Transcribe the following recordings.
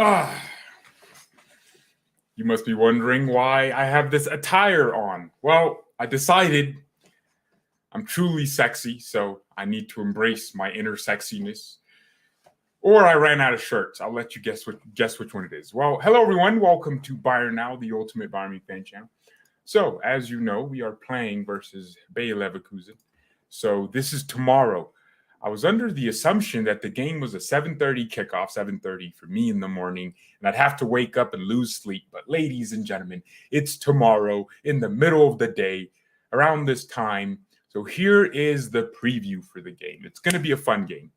Ah, you must be wondering why I have this attire on. Well, I decided I'm truly sexy, so I need to embrace my inner sexiness. Or I ran out of shirts. I'll let you guess which one it is. Well, hello everyone. Welcome to BayernNow, the ultimate Bayern Munich fan channel. So, as you know, we are playing versus Bayer Leverkusen. So this is tomorrow. I was under the assumption that the game was a 7:30 kickoff, 7:30 for me in the morning, and I'd have to wake up and lose sleep. But ladies and gentlemen, it's tomorrow in the middle of the day, around this time. So here is the preview for the game. It's going to be a fun game.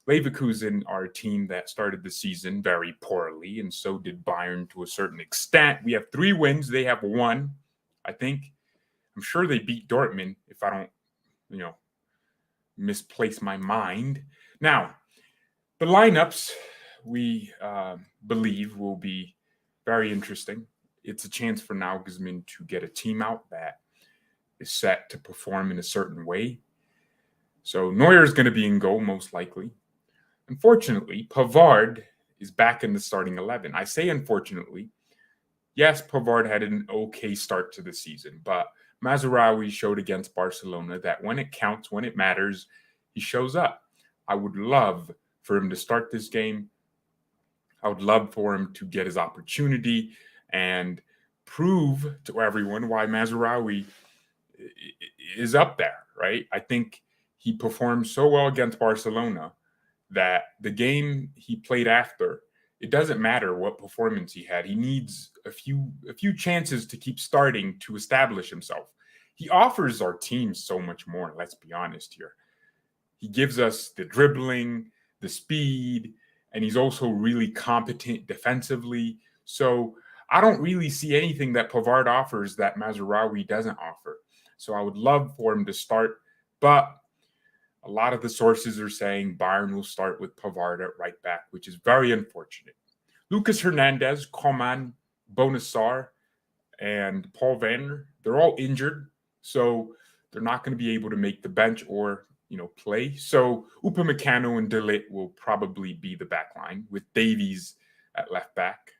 Leverkusen are a team that started the season very poorly, and so did Bayern to a certain extent. We have 3 wins. They have 1, I think. I'm sure they beat Dortmund if I don't, misplace my mind. Now, the lineups we believe will be very interesting. It's a chance for Nagelsmann to get a team out that is set to perform in a certain way. So Neuer is going to be in goal, most likely. Unfortunately, Pavard is back in the starting 11. I say unfortunately. Yes, Pavard had an okay start to the season, but Mazraoui showed against Barcelona that when it counts, when it matters, he shows up. I would love for him to start this game. I would love for him to get his opportunity and prove to everyone why Mazraoui is up there, right? I think he performed so well against Barcelona that the game he played after, it doesn't matter what performance he had. He needs a few chances to keep starting to establish himself. He offers our team so much more, let's be honest here. He gives us the dribbling, the speed, and he's also really competent defensively. So I don't really see anything that Pavard offers that Mazraoui doesn't offer. So I would love for him to start, but a lot of the sources are saying Bayern will start with Pavard at right back, which is very unfortunate. Lucas Hernandez, Coman, Bonassar, and Paul Vanner, they're all injured, so they're not going to be able to make the bench or play. So Upamecano and De Ligt will probably be the back line with Davies at left back.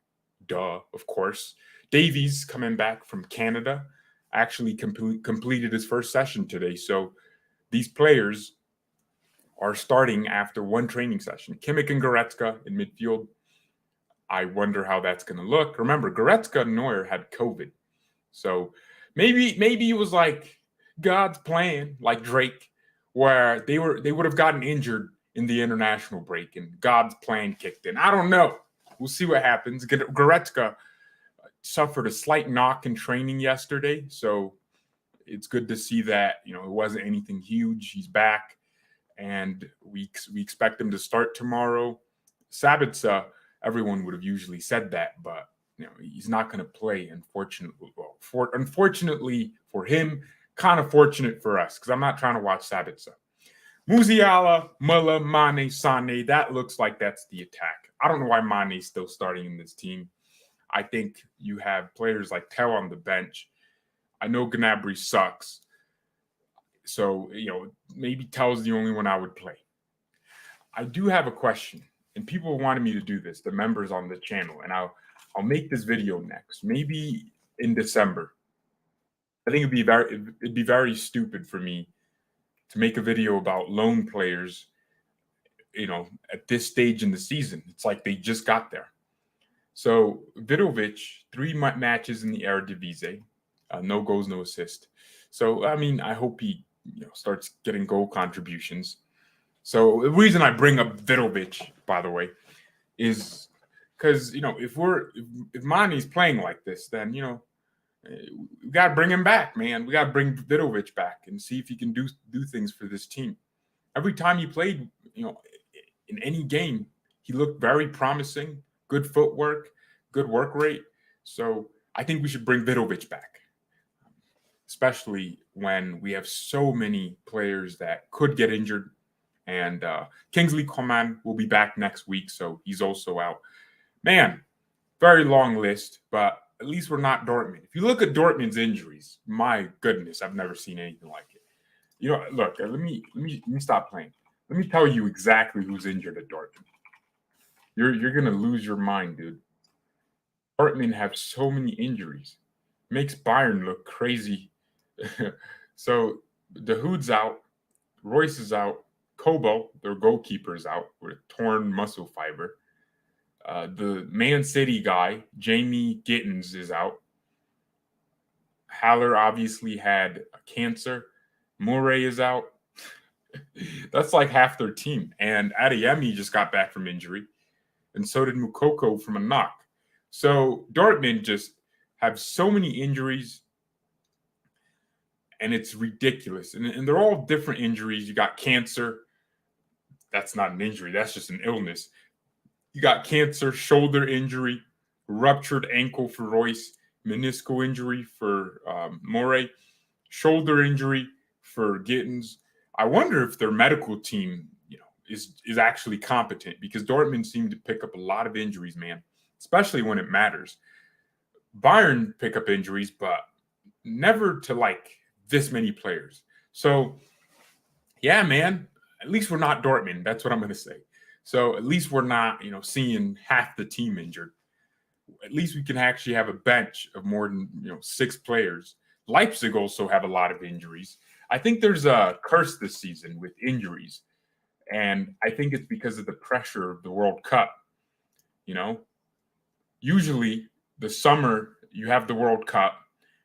Duh, of course. Davies coming back from Canada actually completed his first session today. So these players are starting after one training session. Kimmich and Goretzka in midfield. I wonder how that's going to look. Remember, Goretzka and Neuer had COVID. So maybe it was like God's plan, like Drake, where they would have gotten injured in the international break and God's plan kicked in. I don't know. We'll see what happens. Goretzka suffered a slight knock in training yesterday, so it's good to see that it wasn't anything huge. He's back, and we expect him to start tomorrow. Sabitzer, everyone would have usually said that, but he's not going to play. Unfortunately, unfortunately for him, kind of fortunate for us because I'm not trying to watch Sabitzer. Musiala, Muller, Mane, Sané. That looks like that's the attack. I don't know why Mane's still starting in this team. I think you have players like Tell on the bench. I know Gnabry sucks. So, maybe Tell's the only one I would play. I do have a question, and people wanted me to do this, the members on the channel, and I'll make this video next, maybe in December. I think it'd be very stupid for me to make a video about loan players, at this stage in the season. It's like they just got there. So Vidovic, 3 matches in the Eredivisie, no goals, no assist. So, I hope he starts getting goal contributions. So the reason I bring up Vidovic, by the way, is because, if Mane's playing like this, then, we got to bring him back, man. We got to bring Vidovic back and see if he can do things for this team. Every time he played, in any game, he looked very promising, good footwork, good work rate. So I think we should bring Vidovic back, especially when we have so many players that could get injured. And Kingsley Coman will be back next week, so he's also out. Man, very long list, but at least we're not Dortmund. If you look at Dortmund's injuries, my goodness, I've never seen anything like it. Look, let me stop playing. Let me tell you exactly who's injured at Dortmund. You're gonna lose your mind, dude. Dortmund have so many injuries. Makes Bayern look crazy. So the Hood's out, Royce is out, Kobo, their goalkeeper, is out with a torn muscle fiber. The Man City guy, Jamie Gittins, is out. Haller obviously had cancer. Murray is out. That's like half their team. And Adeyemi just got back from injury. And so did Mukoko from a knock. So Dortmund just have so many injuries, and it's ridiculous. And they're all different injuries. You got cancer. That's not an injury. That's just an illness. You got cancer, shoulder injury, ruptured ankle for Royce, meniscal injury for Morey, shoulder injury for Gittins. I wonder if their medical team, is actually competent, because Dortmund seemed to pick up a lot of injuries, man, especially when it matters. Bayern pick up injuries, but never to like this many players. So, yeah, man, at least we're not Dortmund. That's what I'm going to say. So at least we're not, seeing half the team injured. At least we can actually have a bench of more than, 6 players. Leipzig also have a lot of injuries. I think there's a curse this season with injuries. And I think it's because of the pressure of the World Cup. Usually the summer you have the World Cup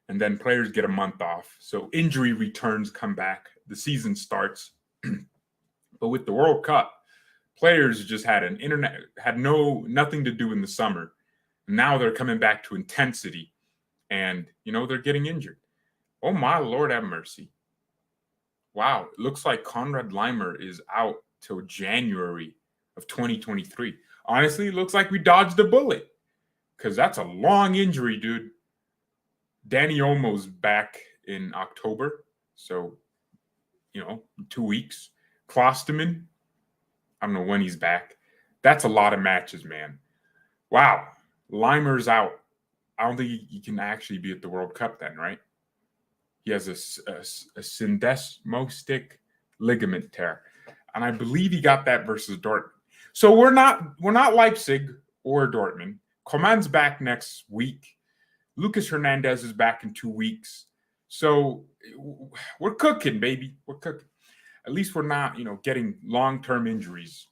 and then players get a month off. So injury returns come back. The season starts. But with the World Cup, players just had nothing to do in the summer. Now they're coming back to intensity, and they're getting injured. Oh my Lord, have mercy! Wow, it looks like Konrad Leimer is out till January of 2023. Honestly, it looks like we dodged a bullet, because that's a long injury, dude. Danny Olmo's back in October, so 2 weeks. Klosterman, I don't know when he's back. That's a lot of matches, man. Wow. Leimer's out. I don't think he can actually be at the World Cup then, right? He has a syndesmostic ligament tear. And I believe he got that versus Dortmund. So we're not Leipzig or Dortmund. Coman's back next week. Lucas Hernandez is back in 2 weeks. So we're cooking, baby. We're cooking. At least we're not, getting long-term injuries.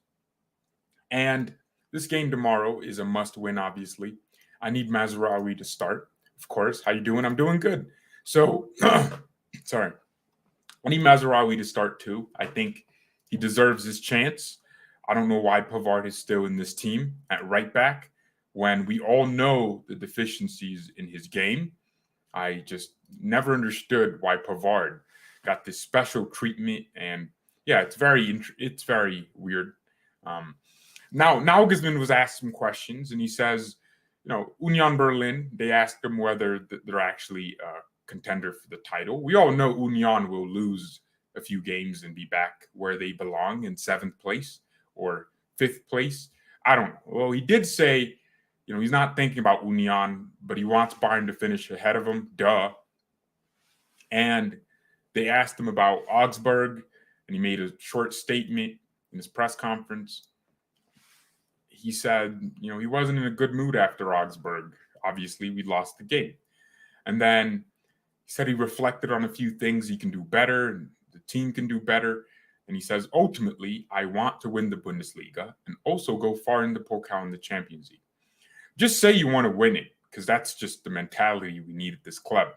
And this game tomorrow is a must-win, obviously. I need Mazraoui to start, of course. How you doing? I'm doing good. So, sorry. I need Mazraoui to start too. I think he deserves his chance. I don't know why Pavard is still in this team at right back when we all know the deficiencies in his game. I just never understood why Pavard got this special treatment, and yeah, it's very weird. Now Nagelsmann was asked some questions, and he says, Union Berlin, they asked him whether they're actually a contender for the title. We all know Union will lose a few games and be back where they belong in 7th place or 5th place. I don't know. Well, he did say, he's not thinking about Union, but he wants Bayern to finish ahead of him. Duh. And they asked him about Augsburg, and he made a short statement in his press conference. He said, he wasn't in a good mood after Augsburg. Obviously, we lost the game. And then he said he reflected on a few things he can do better, and the team can do better. And he says, ultimately, I want to win the Bundesliga and also go far in the Pokal and the Champions League. Just say you want to win it, because that's just the mentality we need at this club.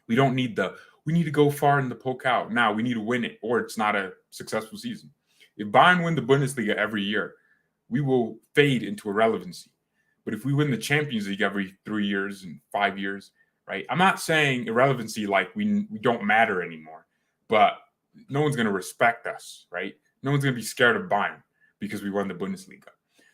We don't need we need to go far in the Pokal. Now we need to win it, or it's not a successful season. If Bayern win the Bundesliga every year, we will fade into irrelevancy. But if we win the Champions League every 3 years and 5 years, right? I'm not saying irrelevancy like we don't matter anymore, but no one's going to respect us, right? No one's going to be scared of Bayern because we won the Bundesliga.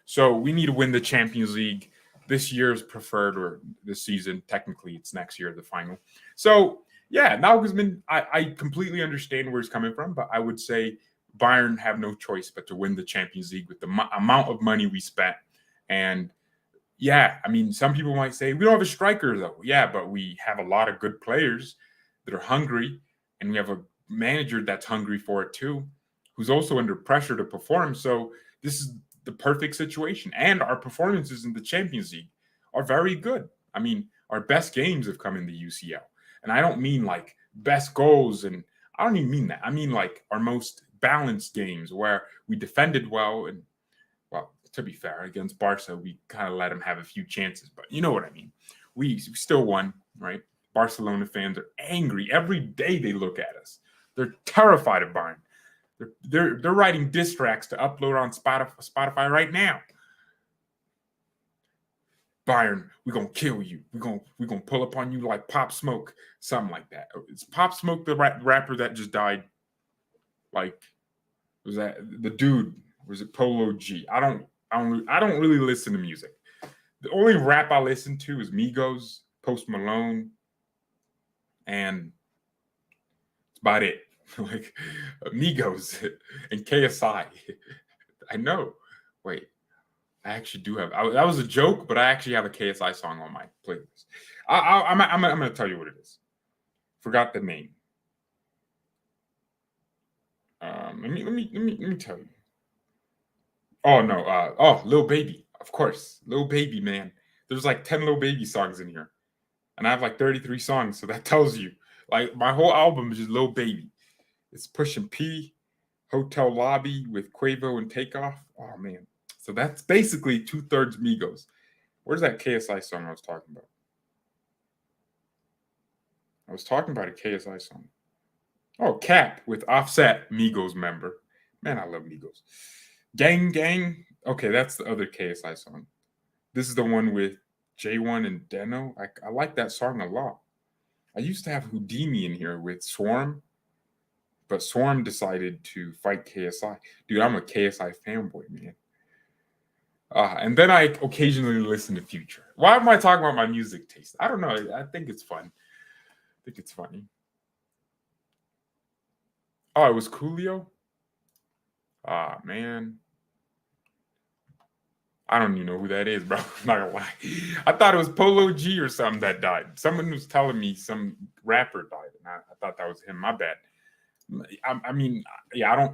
So we need to win the Champions League. This year's preferred, or this season. Technically, it's next year, the final. So, yeah, Nagelsmann, I completely understand where he's coming from, but I would say Bayern have no choice but to win the Champions League with the amount of money we spent. And, yeah, I mean, some people might say, we don't have a striker, though. Yeah, but we have a lot of good players that are hungry, and we have a manager that's hungry for it, too, who's also under pressure to perform. So this is the perfect situation. And our performances in the Champions League are very good. I mean, our best games have come in the UCL. And I don't mean like best goals, and I don't even mean that. I mean like our most balanced games where we defended well. And, well, to be fair, against Barca, we kind of let them have a few chances. But you know what I mean. We still won, right? Barcelona fans are angry. Every day they look at us. They're terrified of Bayern. They're writing diss tracks to upload on Spotify right now. Bayern, we're gonna kill you. We're gonna pull up on you like Pop Smoke, something like that. It's Pop Smoke, the rapper that just died. Like, was that the dude? Was it Polo G? I don't really listen to music. The only rap I listen to is Migos, Post Malone, and it's about it. Like Migos and KSI. I know. Wait, I actually do have. That was a joke, but I actually have a KSI song on my playlist. I'm going to tell you what it is. Forgot the name. Let me tell you. Oh no. Lil Baby, of course, Lil Baby, man. There's like 10 Lil Baby songs in here, and I have like 33 songs. So that tells you, like, my whole album is just Lil Baby. It's Pushing P, Hotel Lobby with Quavo and Takeoff. Oh man. So that's basically 2/3 Migos. Where's that KSI song I was talking about? I was talking about a KSI song. Oh, Cap with Offset, Migos member. Man, I love Migos. Gang Gang. Okay, that's the other KSI song. This is the one with J1 and Deno. I like that song a lot. I used to have Houdini in here with Swarm, but Swarm decided to fight KSI. Dude, I'm a KSI fanboy, man. And then I occasionally listen to Future. Why am I talking about my music taste? I don't know. I think it's fun. I think it's funny. Oh, it was Coolio? Ah, man. I don't even know who that is, bro. I'm not gonna lie. I thought it was Polo G or something that died. Someone was telling me some rapper died, and I thought that was him. My bad. I mean, yeah,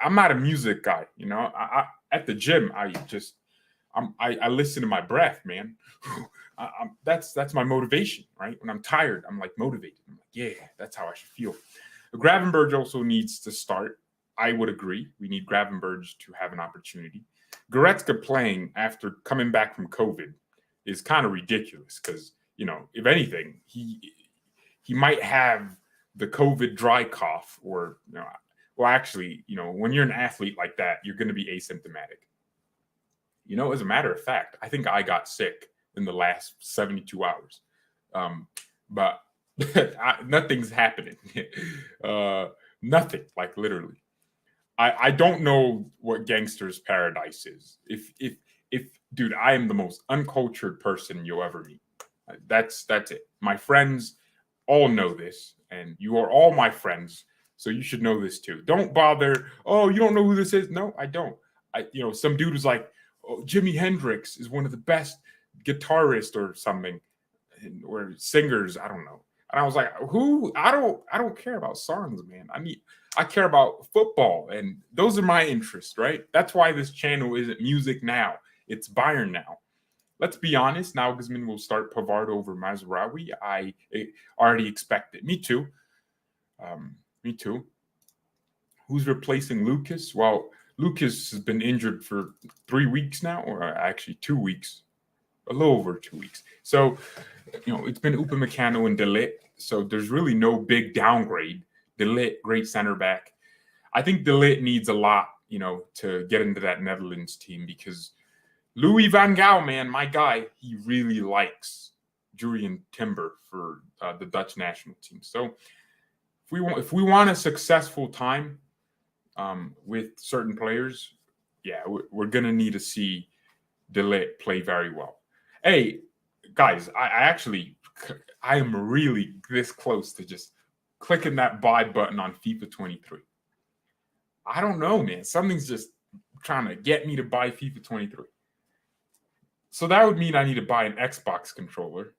I'm not a music guy, you know. I at the gym, I listen to my breath, man. That's my motivation, right? When I'm tired, I'm like motivated. I'm like, yeah, that's how I should feel. Gravenberch also needs to start. I would agree. We need Gravenberch to have an opportunity. Goretzka playing after coming back from COVID is kind of ridiculous because, you know, if anything, he might have the COVID dry cough, or, you know, well, actually, you know, when you're an athlete like that, you're going to be asymptomatic. You know, as a matter of fact, I think I got sick in the last 72 hours. But nothing's happening. Nothing, like literally. I don't know what gangster's paradise is. If dude, I am the most uncultured person you'll ever meet. That's it. My friends all know this, and you are all my friends, so you should know this too. Don't bother. Oh, you don't know who this is? No, I don't. You know, some dude was like, oh, Jimi Hendrix is one of the best guitarists or something, or singers. I don't know. And I was like, who? I don't care about songs, man. I care about football, and those are my interests, right? That's why this channel isn't Music Now. It's Bayern Now. Let's be honest, Nagelsmann will start Pavard over Mazraoui. I already expect it. Me too. Me too. Who's replacing Lucas? Well, Lucas has been injured for 3 weeks now, or actually 2 weeks. A little over 2 weeks. So, you know, it's been Upamecano and De Ligt. So there's really no big downgrade. De Ligt, great center back. I think De Ligt needs a lot, you know, to get into that Netherlands team, because Louis van Gaal, man, my guy, he really likes Julian Timber for the Dutch national team. So if we want a successful time with certain players, yeah, we're gonna need to see De Ligt play very well. Hey, guys, I am really this close to just clicking that buy button on FIFA 23. I don't know, man. Something's just trying to get me to buy FIFA 23. So that would mean I need to buy an Xbox controller.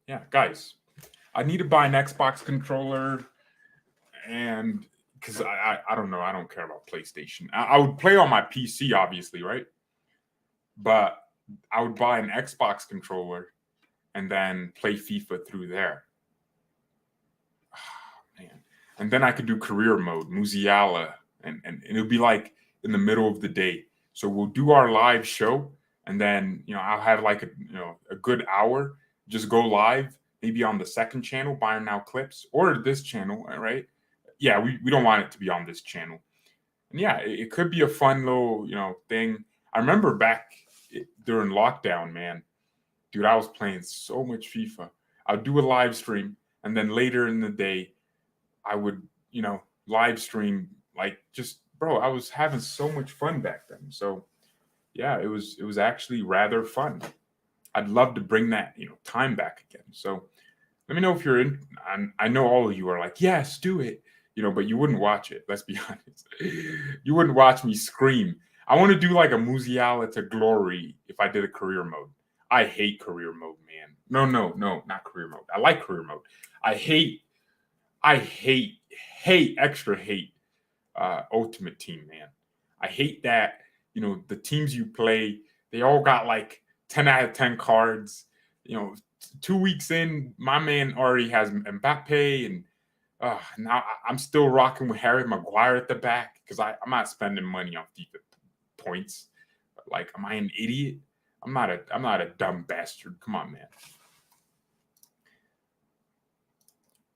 Yeah, guys, I need to buy an Xbox controller, and because I don't know, I don't care about PlayStation. I would play on my PC, obviously, right? But I would buy an Xbox controller and then play FIFA through there. Oh, man. And then I could do career mode, Musiala, and it would be like in the middle of the day. So we'll do our live show, and then I'll have like a good hour, just go live, maybe on the second channel, BayernNow clips, or this channel, right? Yeah, we don't want it to be on this channel. And yeah, it could be a fun little thing. I remember back during lockdown, man, dude, I was playing so much FIFA. I'd do a live stream, and then later in the day, I would, live stream like just, bro, I was having so much fun back then. So yeah, it was actually rather fun. I'd love to bring that, time back again. So let me know if you're in. I know all of you are like, yes, do it, but you wouldn't watch it. Let's be honest. You wouldn't watch me scream. I want to do like a Musiala to glory if I did a career mode. I hate career mode, man. No, not career mode. I like career mode. I hate extra hate Ultimate Team, man. I hate that, the teams you play, they all got like 10 out of 10 cards. 2 weeks in, my man already has Mbappe, and now I'm still rocking with Harry Maguire at the back because I'm not spending money on FIFA points. Like, am I an idiot? I'm not a dumb bastard. Come on, man.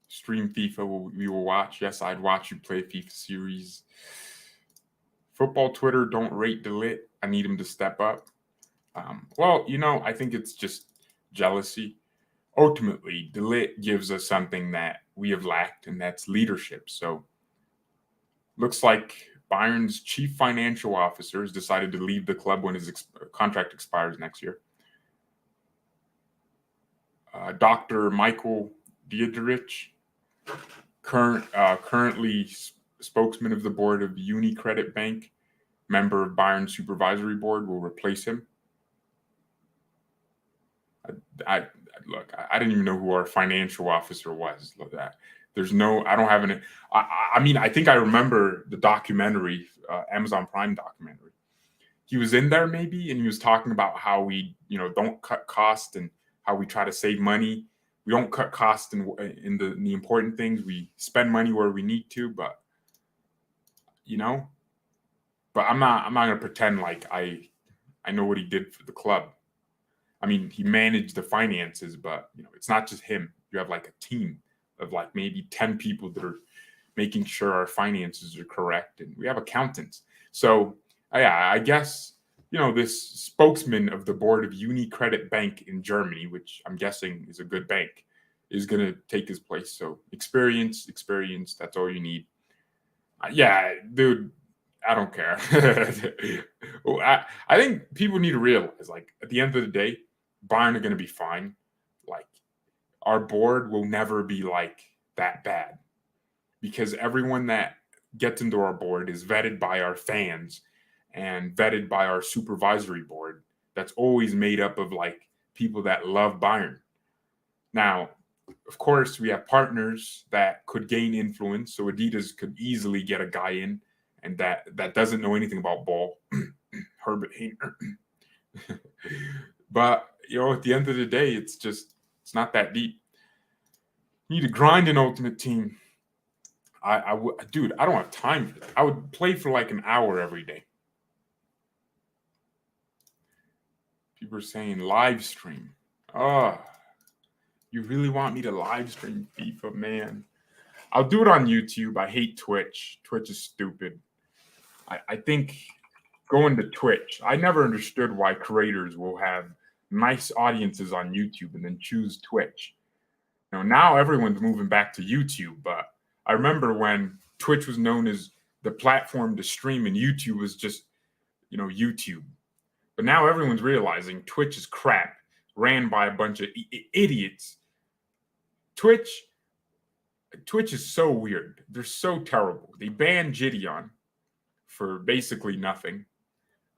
Stream FIFA, we will watch. Yes, I'd watch you play FIFA series. Football Twitter, don't rate Delit. I need him to step up. Well, I think it's just jealousy. Ultimately, Delit gives us something that we have lacked, and that's leadership. So looks like Bayern's chief financial officer has decided to leave the club when his contract expires next year. Dr. Michael Diederich, currently spokesman of the board of UniCredit Bank, member of Bayern supervisory board, will replace him. I didn't even know who our financial officer was. Look at that. I don't have any. I mean, I think I remember the documentary, Amazon Prime documentary. He was in there maybe, and he was talking about how we, don't cut costs and how we try to save money. We don't cut costs in the important things. We spend money where we need to, but I'm not gonna pretend like I know what he did for the club. I mean, he managed the finances, but it's not just him. You have like a team of like maybe 10 people that are making sure our finances are correct, and we have accountants. So yeah, I guess this spokesman of the board of UniCredit Bank in Germany, which I'm guessing is a good bank, is gonna take his place. So experience, that's all you need. Yeah, dude, I don't care. I think people need to realize, like, at the end of the day, Bayern are going to be fine. Like, our board will never be like that bad because everyone that gets into our board is vetted by our fans and vetted by our supervisory board. That's always made up of like people that love Bayern. Now, of course, we have partners that could gain influence. So Adidas could easily get a guy in, and that doesn't know anything about ball. Herbert Hainer. But at the end of the day, it's not that deep. You need to grind an Ultimate Team. Dude, I don't have time for that. I would play for like an hour every day. People are saying live stream. Oh, you really want me to live stream FIFA, man? I'll do it on YouTube. I hate Twitch. Twitch is stupid. I think going to Twitch, I never understood why creators will have nice audiences on YouTube and then choose Twitch. Now everyone's moving back to YouTube, but I remember when Twitch was known as the platform to stream and YouTube was just, YouTube. But now everyone's realizing Twitch is crap, ran by a bunch of idiots. Twitch is so weird. They're so terrible. They banned Gideon for basically nothing,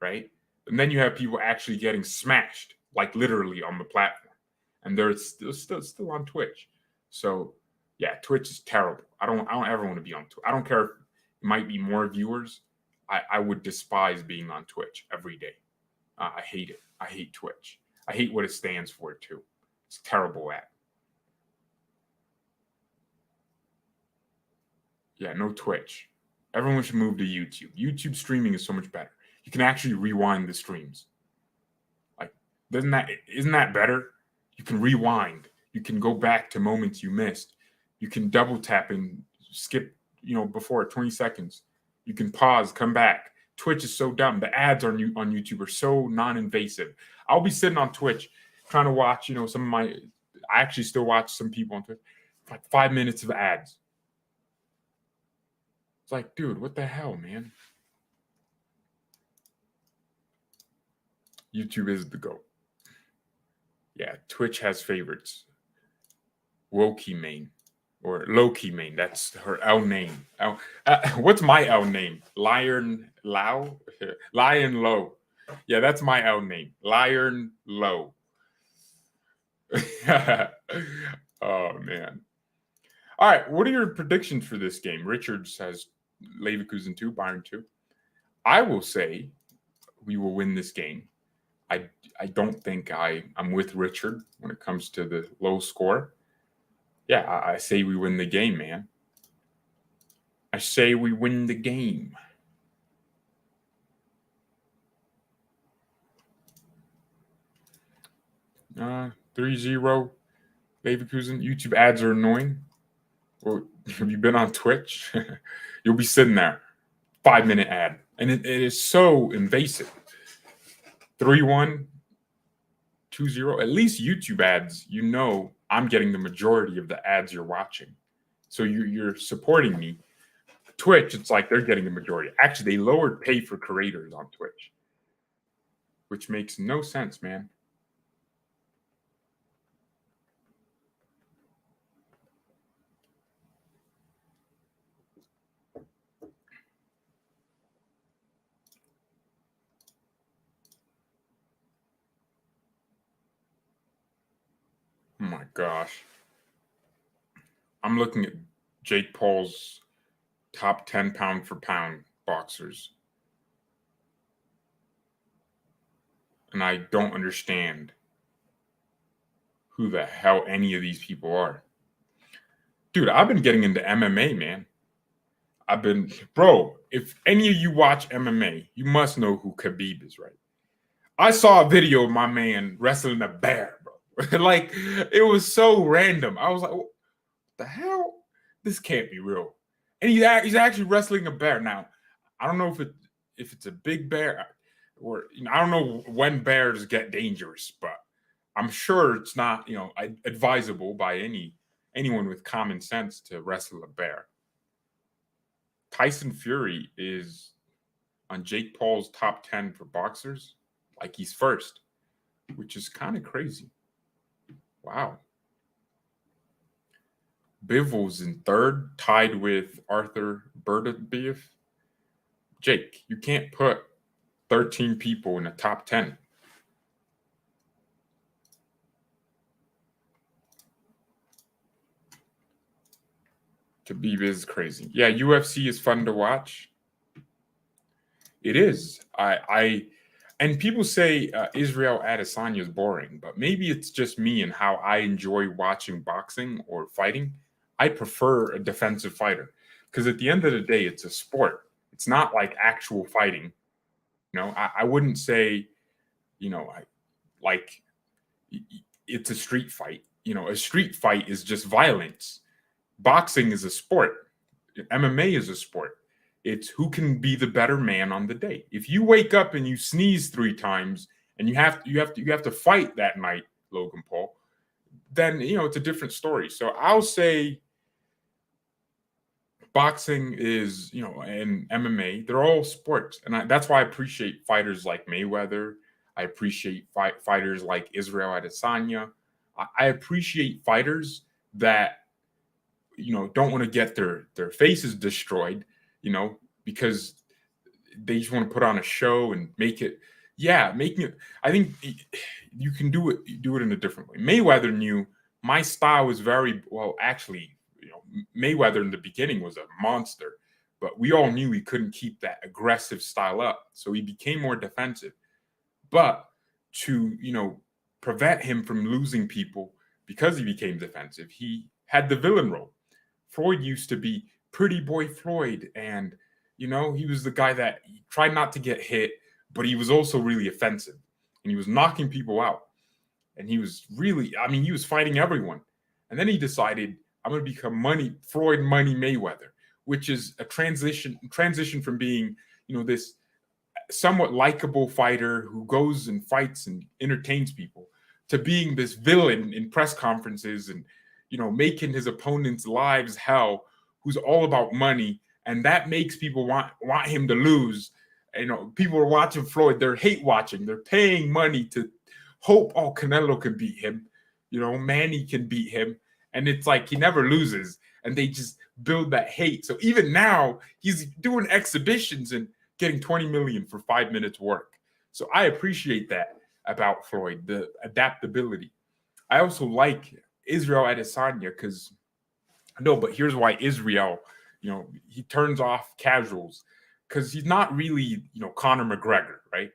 right? And then you have people actually getting smashed, like literally on the platform, and they're still on Twitch. So yeah, Twitch is terrible. I don't ever want to be on Twitch. I don't care if it might be more viewers. I would despise being on Twitch every day. I hate it. I hate Twitch. I hate what it stands for too. It's a terrible app. Yeah, no Twitch. Everyone should move to YouTube. YouTube streaming is so much better. You can actually rewind the streams. Like, isn't that better? You can rewind. You can go back to moments you missed. You can double tap and skip, before 20 seconds. You can pause, come back. Twitch is so dumb. The ads on YouTube are so non-invasive. I'll be sitting on Twitch trying to watch, some of my. I actually still watch some people on Twitch. Like 5 minutes of ads. It's like, dude, what the hell, man? YouTube is the GOAT. Yeah, Twitch has favorites. Low-key main. Or low-key main. That's her L name. What's my L name? Lion Low? Lion Low. Yeah, that's my L name. Lion Low. Oh, man. All right, what are your predictions for this game? Richard says Leverkusen 2, Bayern 2. I will say we will win this game. I don't think I'm with Richard when it comes to the low score. Yeah, I say we win the game, man. I say we win the game. Uh, 3-0 Leverkusen. YouTube ads are annoying. Well, have you been on Twitch? You'll be sitting there, 5-minute ad. And it is so invasive. 3-1, 2-0. At least YouTube ads, I'm getting the majority of the ads you're watching. So you're supporting me. Twitch, it's like they're getting the majority. Actually, they lowered pay for creators on Twitch, which makes no sense, man. Oh my gosh. I'm looking at Jake Paul's top 10 pound for pound boxers. And I don't understand who the hell any of these people are. Dude, I've been getting into MMA, man. Bro, if any of you watch MMA, you must know who Khabib is, right? I saw a video of my man wrestling a bear, bro. Like, it was so random. I was like, what the hell? This can't be real. And he's actually wrestling a bear. Now, I don't know if it's a big bear or I don't know when bears get dangerous, but I'm sure it's not, advisable by anyone with common sense to wrestle a bear. Tyson Fury is on Jake Paul's top 10 for boxers. Like he's first, which is kind of crazy. Wow. Bivol's in third, tied with Arthur Bertabeev. Jake, you can't put 13 people in the top 10. Khabib is crazy. Yeah, UFC is fun to watch. It is. And people say Israel Adesanya is boring, but maybe it's just me and how I enjoy watching boxing or fighting. I prefer a defensive fighter because at the end of the day, it's a sport. It's not like actual fighting. I wouldn't say, like it's a street fight. A street fight is just violence. Boxing is a sport. MMA is a sport. It's who can be the better man on the day. If you wake up and you sneeze 3 times and you have to fight that night, Logan Paul, then it's a different story. So I'll say boxing is, and MMA, they're all sports. And that's why I appreciate fighters like Mayweather. I appreciate fighters like Israel Adesanya. I appreciate fighters that, don't want to get their faces destroyed, because they just want to put on a show and make it. Yeah, making it. I think you can do it in a different way. Mayweather knew my style was very well. Actually, Mayweather in the beginning was a monster, but we all knew he couldn't keep that aggressive style up, so he became more defensive. But to prevent him from losing people because he became defensive, he had the villain role. Floyd used to be pretty boy Floyd, and he was the guy that tried not to get hit, but he was also really offensive, and he was knocking people out, and he was really, I mean, he was fighting everyone. And then he decided, I'm going to become Floyd Money Mayweather, which is a transition from being, this somewhat likable fighter who goes and fights and entertains people to being this villain in press conferences and making his opponents' lives hell, who's all about money, and that makes people want him to lose. People are watching Floyd, they're hate watching, they're paying money to hope, oh, Canelo can beat him, Manny can beat him, and it's like he never loses, and they just build that hate. So even now he's doing exhibitions and getting 20 million for 5 minutes work. So I appreciate that about Floyd, the adaptability. I also like Israel Adesanya because but here's why Israel, he turns off casuals because he's not really, Conor McGregor, right?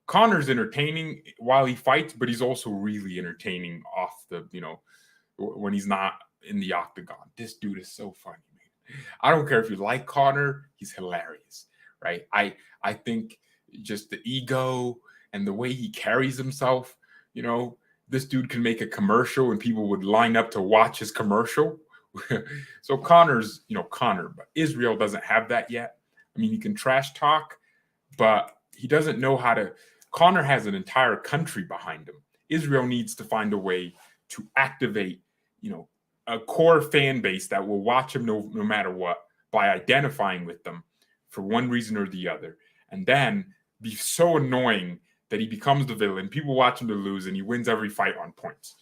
Conor's entertaining while he fights, but he's also really entertaining off the, when he's not in the octagon. This dude is so funny, man. I don't care if you like Conor, he's hilarious, right? I think just the ego and the way he carries himself, this dude can make a commercial and people would line up to watch his commercial. So Conor's, Conor, but Israel doesn't have that yet. I mean, he can trash talk, but he doesn't know how to. Conor has an entire country behind him. Israel needs to find a way to activate, a core fan base that will watch him no matter what by identifying with them for one reason or the other, and then be so annoying that he becomes the villain. People watch him to lose, and he wins every fight on points.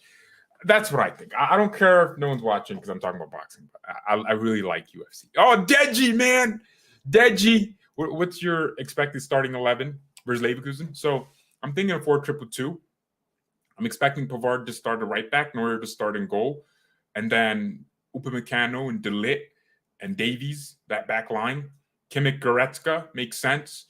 That's what I think. I don't care if no one's watching because I'm talking about boxing. But I really like UFC. Oh, Deji, man. Deji. What's your expected starting 11 versus Leverkusen? So I'm thinking of 4-2-2. I'm expecting Pavard to start a right back, Neuer to start in goal, and then Upamecano and De Ligt and Davies, that back line. Kimmich, Goretzka makes sense.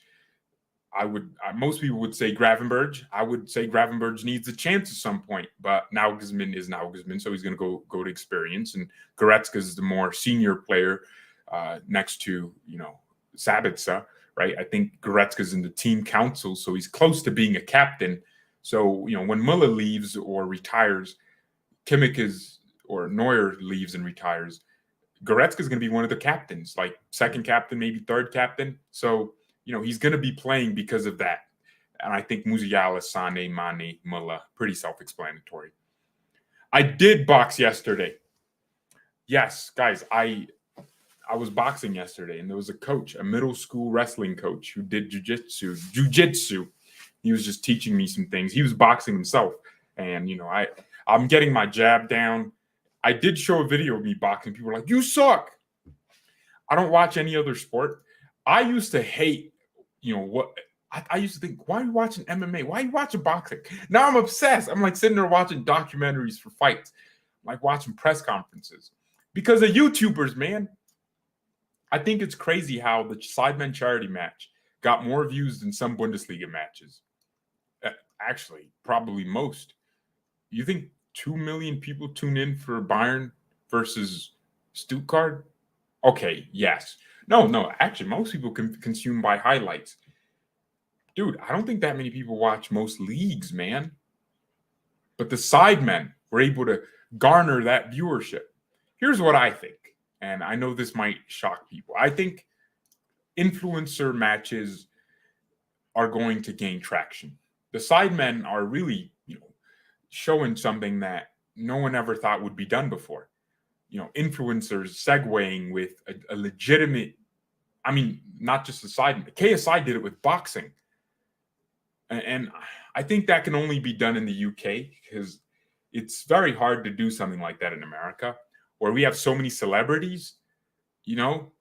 Most people would say Gravenberch. I would say Gravenberch needs a chance at some point, but Nagelsmann is Nagelsmann, so he's going to go to experience. And Goretzka is the more senior player next to, Sabitzer, right? I think Goretzka's in the team council, so he's close to being a captain. So, when Müller leaves or retires, or Neuer leaves and retires, Goretzka's going to be one of the captains, like second captain, maybe third captain. So, he's going to be playing because of that. And I think Musiala, Sané, Mane, Müller, pretty self-explanatory. I did box yesterday. Yes, guys, I was boxing yesterday, and there was a coach, a middle school wrestling coach who did jujitsu. He was just teaching me some things. He was boxing himself. And, I'm getting my jab down. I did show a video of me boxing. People were like, you suck. I don't watch any other sport. I used to hate, I used to think, why are you watching MMA? Why are you watching boxing? Now I'm obsessed. I'm like sitting there watching documentaries for fights. I'm like watching press conferences. Because of YouTubers, man. I think it's crazy how the Sidemen charity match got more views than some Bundesliga matches. Actually, probably most. You think 2 million people tune in for Bayern versus Stuttgart? Okay, yes. No, actually, most people can consume by highlights. Dude, I don't think that many people watch most leagues, man. But the Sidemen were able to garner that viewership. Here's what I think, and I know this might shock people. I think influencer matches are going to gain traction. The Sidemen are really, showing something that no one ever thought would be done before. Influencers segueing with a legitimate, not just the Sidemen. KSI did it with boxing. And I think that can only be done in the UK because it's very hard to do something like that in America, where we have so many celebrities. You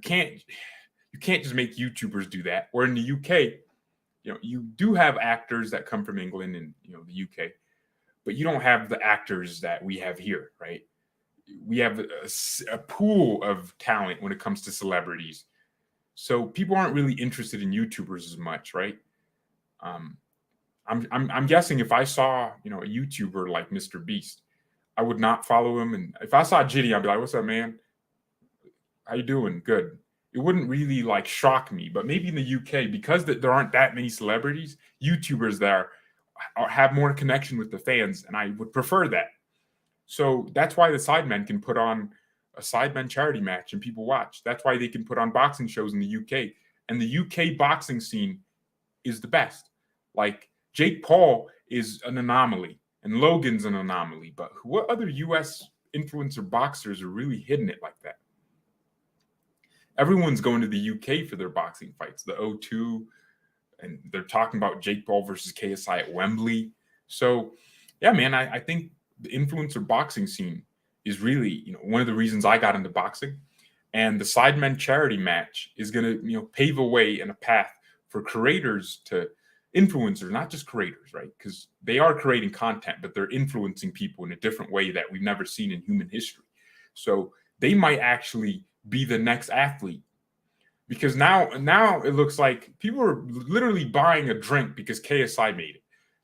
can't just make YouTubers do that. Or in the UK, you do have actors that come from England and the UK, but you don't have the actors that we have here, right? We have a pool of talent when it comes to celebrities. So people aren't really interested in YouTubers as much, right? Um, I'm guessing if I saw, a YouTuber like Mr. Beast, I would not follow him. And if I saw Jitty, I'd be like, "What's up, man? How you doing? Good." It wouldn't really like shock me, but maybe in the UK, because there aren't that many celebrities, YouTubers there have more connection with the fans, and I would prefer that. So that's why the Sidemen can put on a Sidemen charity match and people watch. That's why they can put on boxing shows in the UK. And the UK boxing scene is the best. Like Jake Paul is an anomaly and Logan's an anomaly. But what other US influencer boxers are really hitting it like that? Everyone's going to the UK for their boxing fights, the O2, and they're talking about Jake Paul versus KSI at Wembley. So, yeah, man, I think the influencer boxing scene is really, one of the reasons I got into boxing. And the Sidemen charity match is going to, pave a way and a path for creators to influencers, not just creators, right? Because they are creating content, but they're influencing people in a different way that we've never seen in human history. So they might actually be the next athlete. Because now it looks like people are literally buying a drink because KSI made it.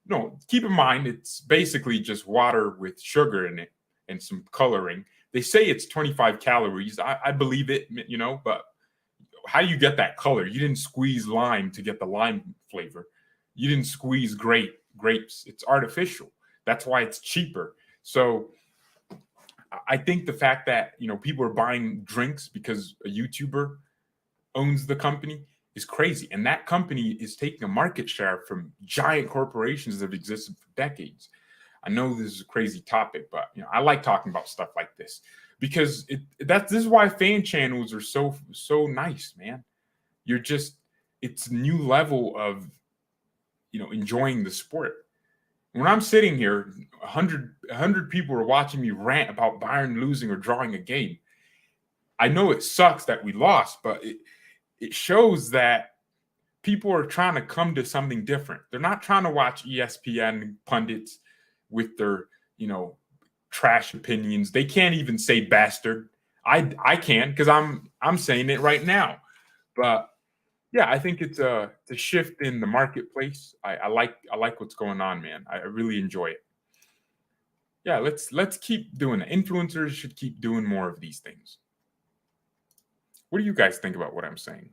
No, keep in mind, it's basically just water with sugar in it and some coloring. They say it's 25 calories. I believe it, but how do you get that color? You didn't squeeze lime to get the lime flavor. You didn't squeeze grapes. It's artificial. That's why it's cheaper. So I think the fact that, people are buying drinks because a YouTuber owns the company is crazy. And that company is taking a market share from giant corporations that have existed for decades. I know this is a crazy topic, but I like talking about stuff like this because this is why fan channels are so nice, man. It's a new level of enjoying the sport. When I'm sitting here, 100 people are watching me rant about Bayern losing or drawing a game. I know it sucks that we lost, but it shows that people are trying to come to something different. They're not trying to watch ESPN pundits with their, trash opinions. They can't even say bastard. I can because I'm saying it right now. But yeah, I think it's a shift in the marketplace. I like what's going on, man. I really enjoy it. Yeah, let's keep doing it. Influencers should keep doing more of these things. What do you guys think about what I'm saying?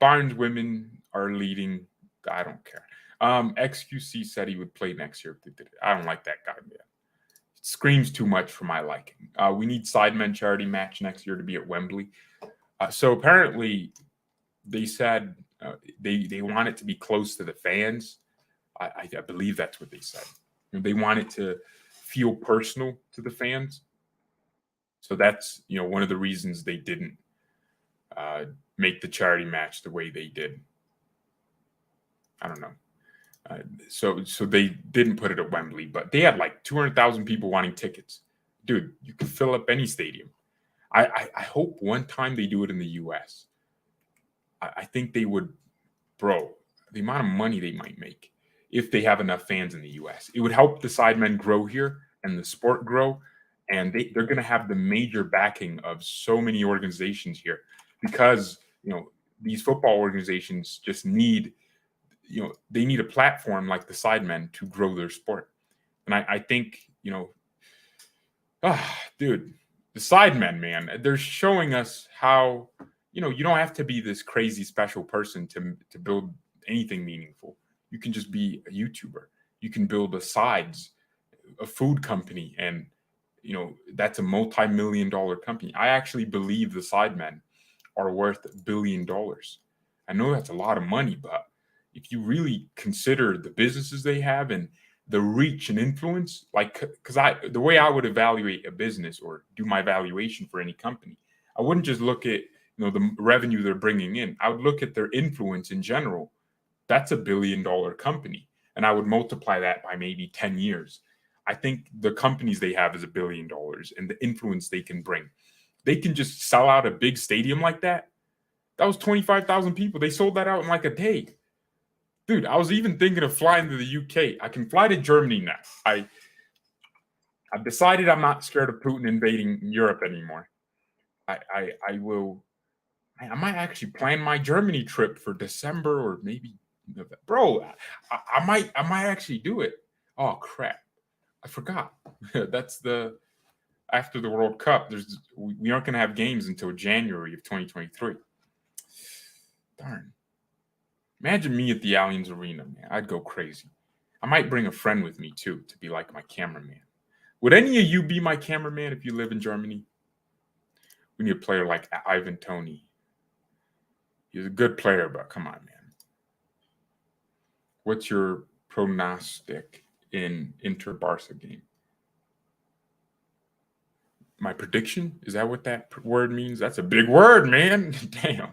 Bayern's women are leading. I don't care. XQC said he would play next year if they did it. I don't like that guy, man. It screams too much for my liking. We need Sidemen charity match next year to be at Wembley. So apparently they said they want it to be close to the fans. I believe that's what they said. They want it to feel personal to the fans. So that's one of the reasons they didn't make the charity match the way they did. I don't know. So they didn't put it at Wembley, but they had like 200,000 people wanting tickets. Dude, you could fill up any stadium. I hope one time they do it in the U.S. I think they would, bro, the amount of money they might make if they have enough fans in the U.S. It would help the Sidemen grow here and the sport grow. And they're going to have the major backing of so many organizations here because, these football organizations just need, they need a platform like the Sidemen to grow their sport. And I think, dude, the Sidemen, man, they're showing us how, you don't have to be this crazy special person to build anything meaningful. You can just be a YouTuber. You can build a food company, and that's a multi-million-dollar company. I actually believe the Sidemen are worth $1 billion. I know that's a lot of money, but if you really consider the businesses they have and the reach and influence, because the way I would evaluate a business or do my valuation for any company, I wouldn't just look at the revenue they're bringing in. I would look at their influence in general. That's $1 billion company, and I would multiply that by maybe 10 years. I think the companies they have is $1 billion and the influence they can bring. They can just sell out a big stadium like that. That was 25,000 people. They sold that out in like a day. Dude, I was even thinking of flying to the UK. I can fly to Germany now. I've decided I'm not scared of Putin invading Europe anymore. I will. I might actually plan my Germany trip for December or maybe November. Bro, I might actually do it. Oh crap. I forgot. That's the after the World Cup. We aren't gonna have games until January of 2023. Darn. Imagine me at the Allianz Arena, man. I'd go crazy. I might bring a friend with me too to be like my cameraman. Would any of you be my cameraman if you live in Germany? We need a player like Ivan Toney. He's a good player, but come on, man. What's your prognostic in Inter-Barca game? My prediction? Is that what that word means? That's a big word, man. Damn.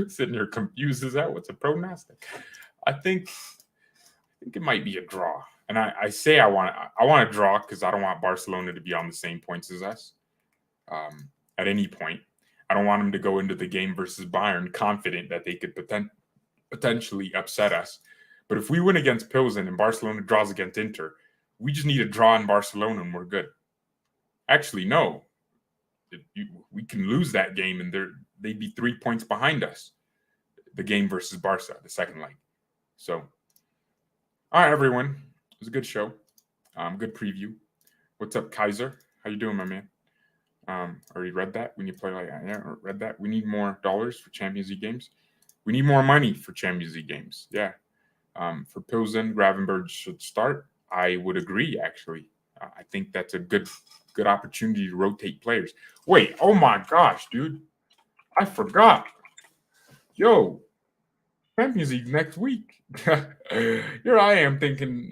Sitting here confused. Is that what's a prognostic? I think it might be a draw. And I say I want to draw because I don't want Barcelona to be on the same points as us at any point. I don't want them to go into the game versus Bayern confident that they could potentially upset us. But if we win against Pilsen and Barcelona draws against Inter, we just need a draw in Barcelona and we're good. Actually, no. We can lose that game and they'd be 3 points behind us. The game versus Barca, the second leg. So, all right, everyone. It was a good show. Good preview. What's up, Kaiser? How you doing, my man? Already read that when you play like that. Yeah, read that. We need more dollars for Champions League games. We need more money for Champions League games. Yeah. For Pilsen, Gravenberg should start. I would agree, actually. I think that's a good opportunity to rotate players. Wait, oh my gosh, dude. I forgot. Yo, Champions League next week. Here I am thinking,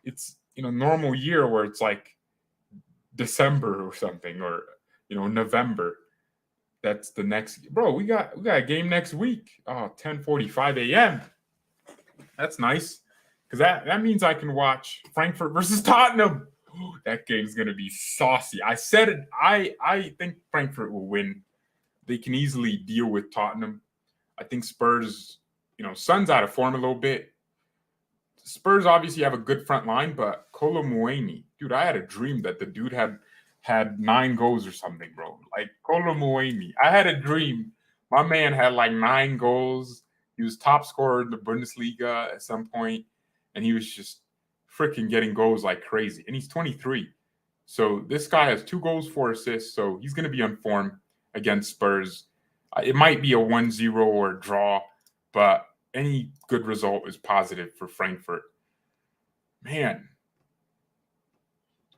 it's, normal year where it's like December or something, or, November. That's the next. Bro, we got a game next week. Oh, 10:45 a.m. That's nice. Because that means I can watch Frankfurt versus Tottenham. That game's going to be saucy. I said it. I think Frankfurt will win. They can easily deal with Tottenham. I think Spurs, Son's out of form a little bit. Spurs obviously have a good front line, but Kolo Muani, dude, I had a dream that the dude had 9 goals or something, bro. Like Kolo Muani. I had a dream. My man had like 9 goals. He was top scorer in the Bundesliga at some point, and he was just freaking getting goals like crazy. And he's 23. So this guy has 2 goals, 4 assists, so he's going to be on form against Spurs. It might be a 1-0 or a draw, but any good result is positive for Frankfurt. Man.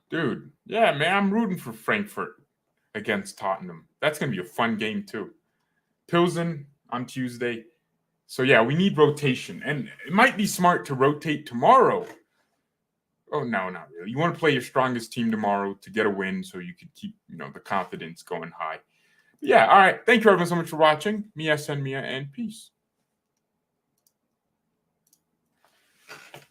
Dude. Yeah, man, I'm rooting for Frankfurt against Tottenham. That's going to be a fun game too. Pilsen on Tuesday. So, yeah, we need rotation. And it might be smart to rotate tomorrow. Oh, no, not really. You want to play your strongest team tomorrow to get a win so you can keep, the confidence going high. But yeah, all right. Thank you everyone so much for watching. Mia, and peace.